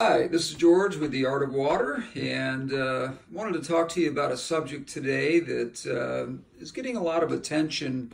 Hi, this is George with The Art of Water, and wanted to talk to you about a subject today that is getting a lot of attention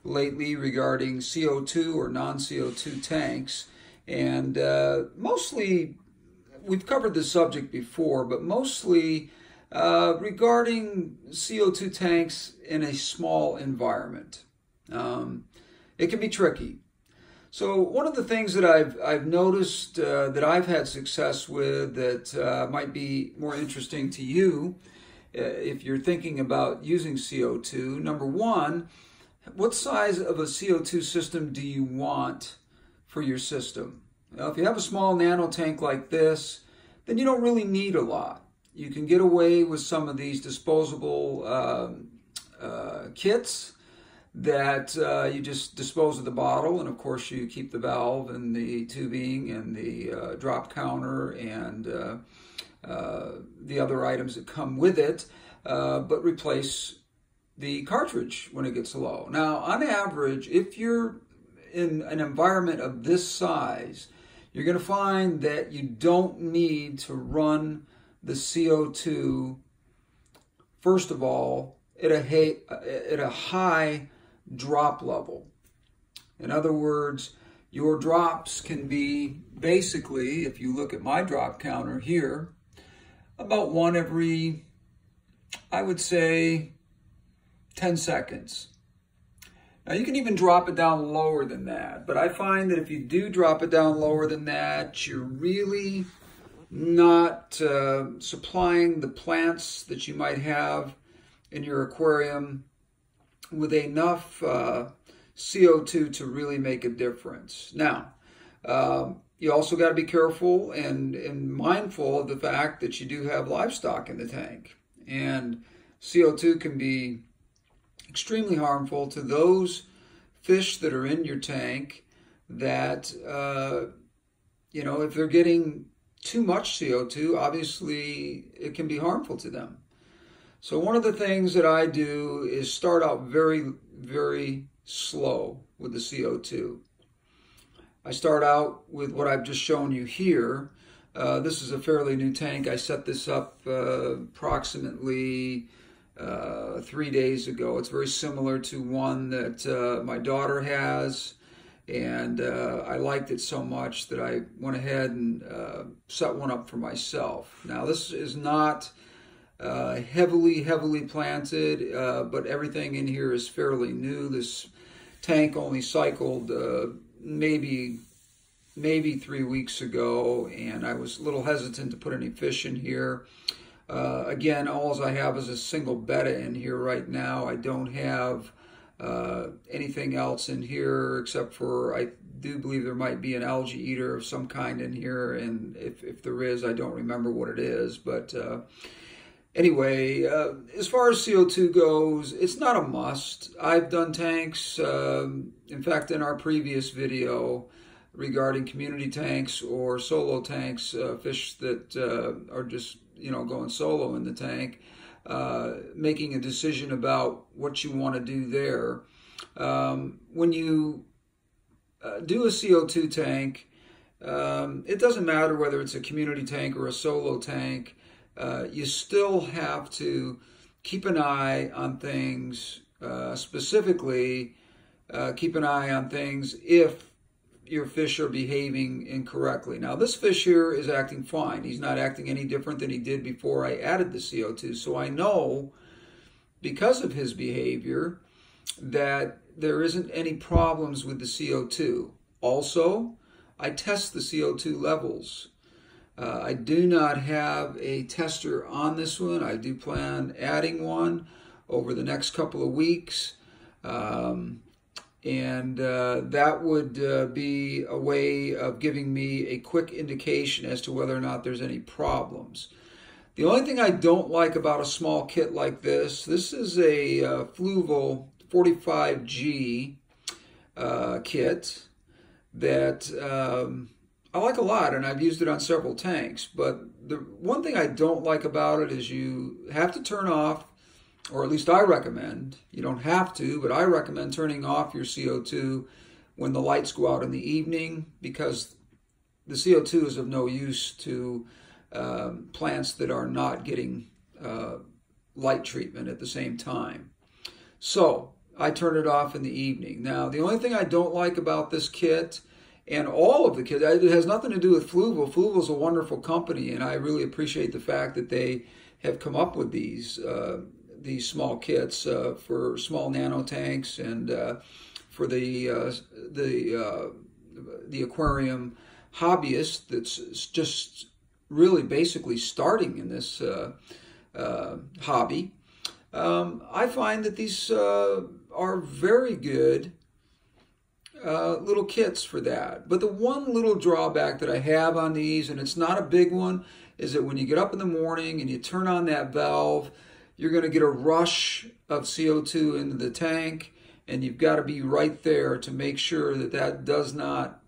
lately regarding CO2 or non-CO2 tanks. And mostly, we've covered this subject before, but mostly regarding CO2 tanks in a small environment. It can be tricky. So one of the things that I've noticed that I've had success with that might be more interesting to you if you're thinking about using CO2, number one, what size of a CO2 system do you want for your system? Now, if you have a small nano tank like this, then you don't really need a lot. You can get away with some of these disposable kits that you just dispose of the bottle, and of course you keep the valve and the tubing and the drop counter and the other items that come with it, but replace the cartridge when it gets low. Now, on average, if you're in an environment of this size, you're going to find that you don't need to run the CO2, first of all, at a high drop level. In other words, your drops can be basically, if you look at my drop counter here, about one every, I would say, 10 seconds. Now you can even drop it down lower than that, but I find that if you do drop it down lower than that, you're really not supplying the plants that you might have in your aquarium with enough CO2 to really make a difference. Now, you also got to be careful and mindful of the fact that you do have livestock in the tank. And CO2 can be extremely harmful to those fish that are in your tank that, if they're getting too much CO2, obviously it can be harmful to them. So one of the things that I do is start out very, very slow with the CO2. I start out with what I've just shown you here. This is a fairly new tank. I set this up approximately 3 days ago. It's very similar to one that my daughter has, and I liked it so much that I went ahead and set one up for myself. Now, this is not heavily planted, but everything in here is fairly new. This tank only cycled maybe 3 weeks ago, and I was a little hesitant to put any fish in here. Again, all I have is a single betta in here right now. I don't have anything else in here except for, I do believe there might be an algae eater of some kind in here, and if there is, I don't remember what it is, but anyway, as far as CO2 goes, it's not a must. I've done tanks, in fact, in our previous video regarding community tanks or solo tanks, fish that are just, going solo in the tank, making a decision about what you want to do there. When you do a CO2 tank, it doesn't matter whether it's a community tank or a solo tank. You still have to keep an eye on things, specifically keep an eye on things if your fish are behaving incorrectly. Now, this fish here is acting fine. He's not acting any different than he did before I added the CO2. So I know, because of his behavior, that there isn't any problems with the CO2. Also, I test the CO2 levels. I do not have a tester on this one. I do plan adding one over the next couple of weeks. That would be a way of giving me a quick indication as to whether or not there's any problems. The only thing I don't like about a small kit like this is a Fluval 45G kit that I like a lot, and I've used it on several tanks. But the one thing I don't like about it is you have to turn off, or at least I recommend, you don't have to, but I recommend turning off your CO2 when the lights go out in the evening, because the CO2 is of no use to plants that are not getting light treatment at the same time. So I turn it off in the evening. Now, the only thing I don't like about this kit, and all of the kits, it has nothing to do with Fluval. Fluval is a wonderful company, and I really appreciate the fact that they have come up with these small kits for small nano tanks and for the aquarium hobbyist that's just really basically starting in this hobby. I find that these are very good little kits for that. But the one little drawback that I have on these, and it's not a big one, is that when you get up in the morning and you turn on that valve, you're going to get a rush of CO2 into the tank, and you've got to be right there to make sure that that does not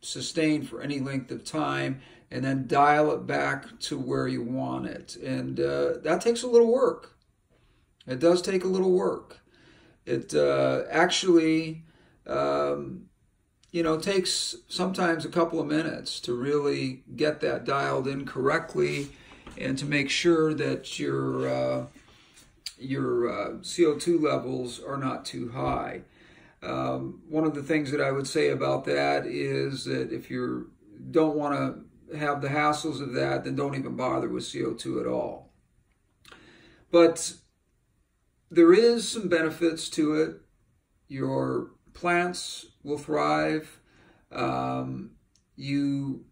sustain for any length of time, and then dial it back to where you want it. And that takes a little work. It does take a little work. It actually, takes sometimes a couple of minutes to really get that dialed in correctly and to make sure that your CO2 levels are not too high. One of the things that I would say about that is that if you don't want to have the hassles of that, then don't even bother with CO2 at all. But there is some benefits to it. Your plants will thrive. You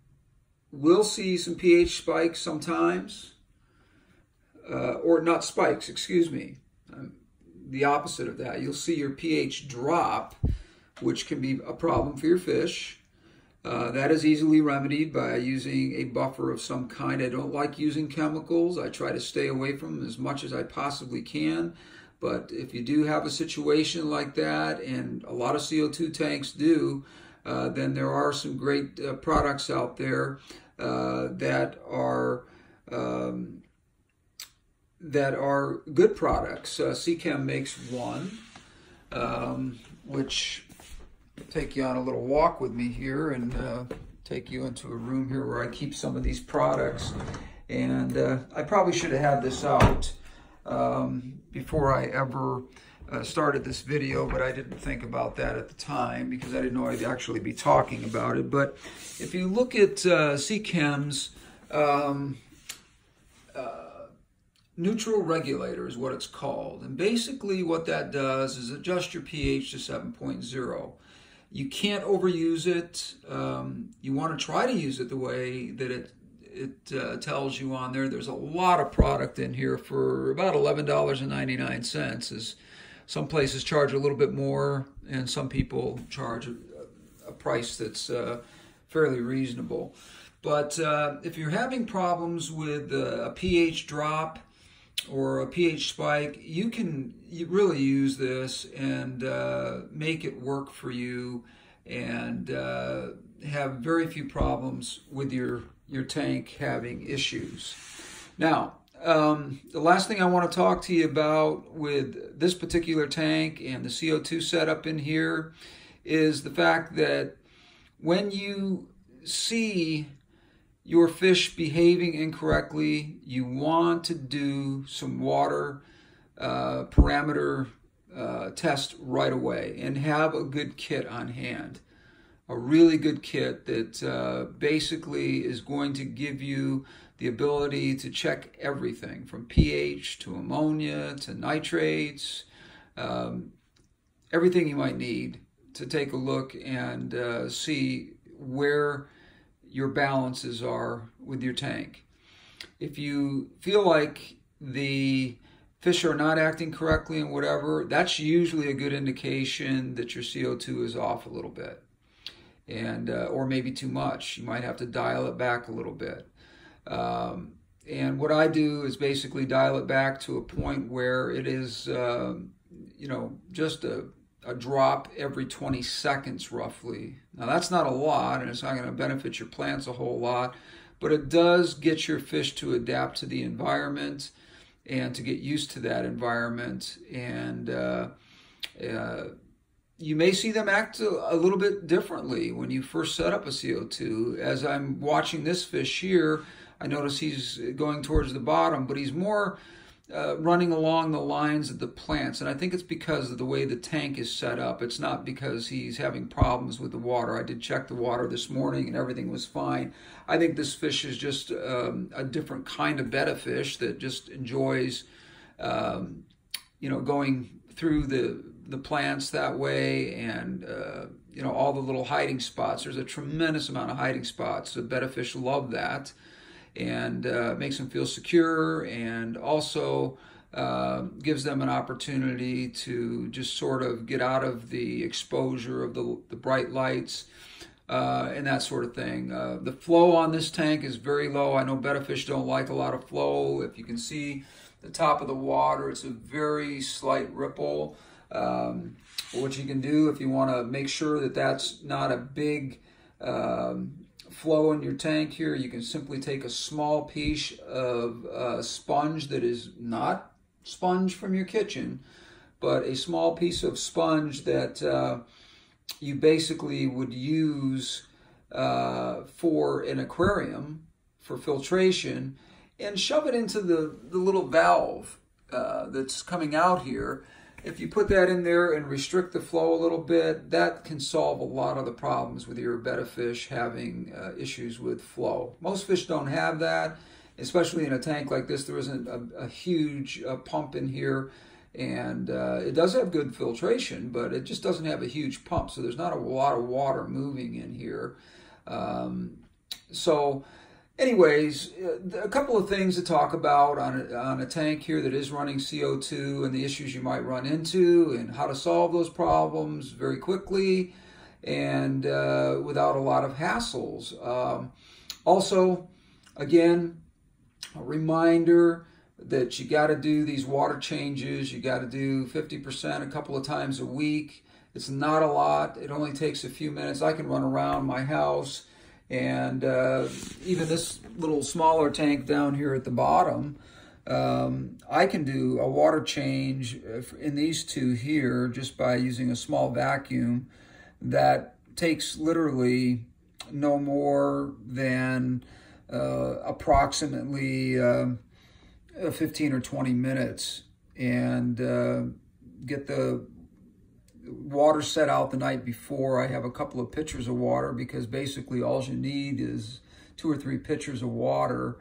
will see some pH spikes sometimes, or not spikes, excuse me. The opposite of that. You'll see your pH drop, which can be a problem for your fish. That is easily remedied by using a buffer of some kind. I don't like using chemicals. I try to stay away from them as much as I possibly can. But if you do have a situation like that, and a lot of CO2 tanks do, then there are some great products out there that are good products. C02 makes one, which I'll take you on a little walk with me here and take you into a room here where I keep some of these products. And I probably should have had this out before I ever started this video, but I didn't think about that at the time because I didn't know I'd actually be talking about it. But if you look at C02's neutral regulator is what it's called. And basically what that does is adjust your pH to 7.0. You can't overuse it. You want to try to use it the way that it tells you on there. There's a lot of product in here for about $11.99. As some places charge a little bit more, and some people charge a price that's fairly reasonable. But if you're having problems with a pH drop or a pH spike, you really use this and make it work for you and have very few problems with your tank having issues. Now, the last thing I want to talk to you about with this particular tank and the CO2 setup in here is the fact that when you see your fish behaving incorrectly, you want to do some water parameter test right away and have a good kit on hand. A really good kit that basically is going to give you the ability to check everything from pH to ammonia to nitrates, everything you might need to take a look and see where your balances are with your tank. If you feel like the fish are not acting correctly and whatever, that's usually a good indication that your CO2 is off a little bit. And or maybe too much. You might have to dial it back a little bit. And what I do is basically dial it back to a point where it is, just a drop every 20 seconds roughly. Now that's not a lot, and it's not going to benefit your plants a whole lot, but it does get your fish to adapt to the environment and to get used to that environment, and you may see them act a little bit differently when you first set up a CO2. As I'm watching this fish here, I notice he's going towards the bottom, but he's more running along the lines of the plants. And I think it's because of the way the tank is set up. It's not because he's having problems with the water. I did check the water this morning and everything was fine. I think this fish is just a different kind of betta fish that just enjoys, going through the plants that way, and all the little hiding spots. There's a tremendous amount of hiding spots. The betta fish love that, and makes them feel secure, and also gives them an opportunity to just sort of get out of the exposure of the bright lights and that sort of thing. The flow on this tank is very low. I know betta fish don't like a lot of flow. If you can see the top of the water, it's a very slight ripple. What you can do, if you want to make sure that that's not a big flow in your tank here, you can simply take a small piece of sponge that is not sponge from your kitchen, but a small piece of sponge that you basically would use for an aquarium for filtration, and shove it into the little valve that's coming out here. If you put that in there and restrict the flow a little bit, that can solve a lot of the problems with your betta fish having issues with flow. Most fish don't have that, especially in a tank like this. There isn't a huge pump in here, and it does have good filtration, but it just doesn't have a huge pump, so there's not a lot of water moving in here. Anyways, a couple of things to talk about on a tank here that is running CO2, and the issues you might run into, and how to solve those problems very quickly and without a lot of hassles. Also, again, a reminder that you got to do these water changes. You got to do 50% a couple of times a week. It's not a lot. It only takes a few minutes. I can run around my house. And even this little smaller tank down here at the bottom, I can do a water change in these two here just by using a small vacuum that takes literally no more than approximately 15 or 20 minutes, and get the water set out the night before. I have a couple of pitchers of water, because basically all you need is 2 or 3 pitchers of water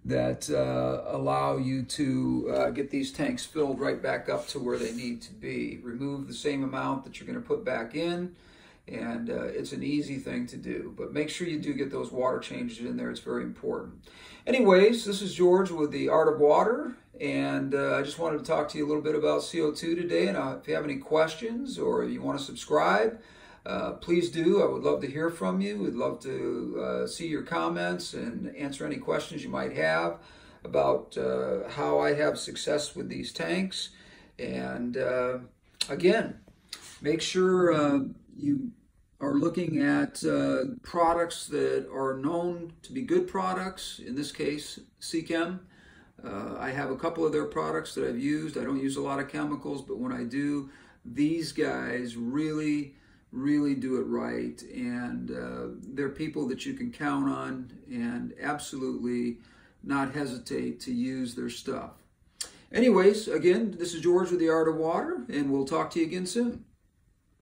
that allow you to get these tanks filled right back up to where they need to be. Remove the same amount that you're going to put back in, and it's an easy thing to do. But make sure you do get those water changes in there. It's very important. Anyways, this is George with the Art of Water, and I just wanted to talk to you a little bit about CO2 today. And if you have any questions or you want to subscribe, please do. I would love to hear from you. We'd love to see your comments and answer any questions you might have about how I have success with these tanks. And again, make sure you are looking at products that are known to be good products. In this case, C-Chem. I have a couple of their products that I've used. I don't use a lot of chemicals, but when I do, these guys really do it right. And they're people that you can count on, and absolutely not hesitate to use their stuff. Anyways, again, this is George with the Art of Water, and we'll talk to you again soon.